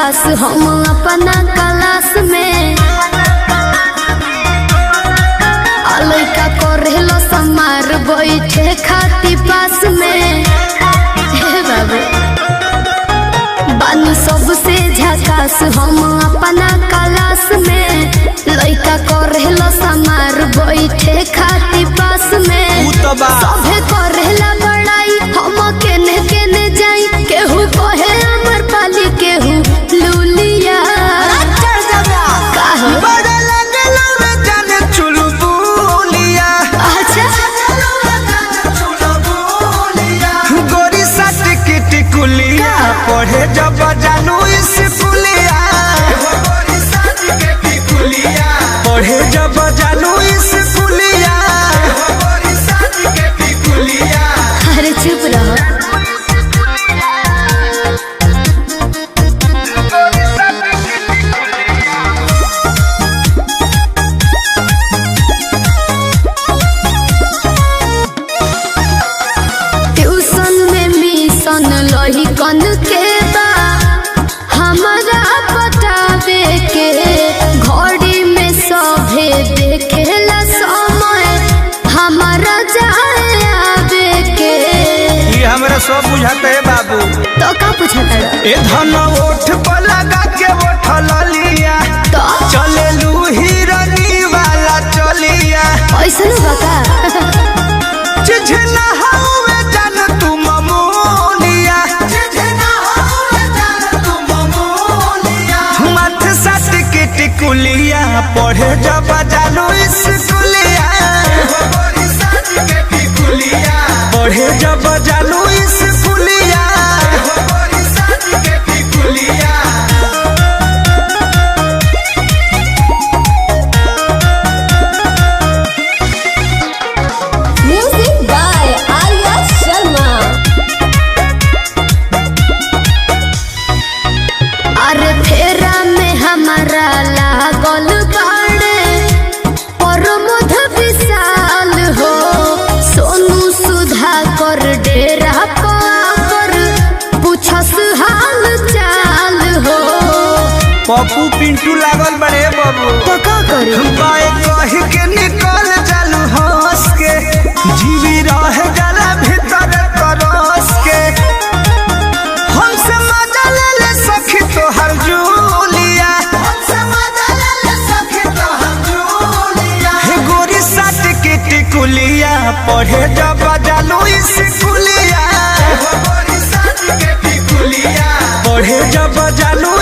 झकास हम अपना क्लास में लइका करेलो समार बैठे खाती पास में बाबू बानी सबसे झकास हम अपना क्लास में लइका करेलो समार बैठे खाती पास में सभे करेला बड़ाई हम केने केने जाई केहू कहे अमर पाली केहू लूलिया पढ़े जब जानू स्कूलिया पढ़े जब जानू स्कूलिया अरे चुप रहो ट्यूशन में मिशन लही कन के बा हमारा बतावे के घड़ी में सभे देखेला समय हमारा जाए आवे के ये हमरा सब बुझाते है बाबू तो का पूछता ए धन ओठ पर लगा के उठल लिया तो चले लू हिरनी वाला चलिया ऐसा बका चिझना हवे जान तू ममोलिया चिझना हवे जान तू ममोलिया मत सट के टिकुलिया पढ़े जब जानू स्कूलिया पढ़े जब जानू स्कूलिया म्यूजिक बाय आर्या शर्मा अरे फेरा में हमारा लागल बाड़े और मध विशाल हो सोनू सुधा कर डेरा पर पूछस हाल चाल हो पप्पू पिंटू लागल बड़े बाबू तो का करी बाए कह के निकल जालू हंस के जीवी रह जाला भीतर तरस के हमसे मजा ले ले सखी तोहर जूलिया हमसे मजा ले ले सखी तोहर जूलिया हे गोरी साट के टिकुलिया पढ़े जब जालू स्कूलिया पढ़े जब जालू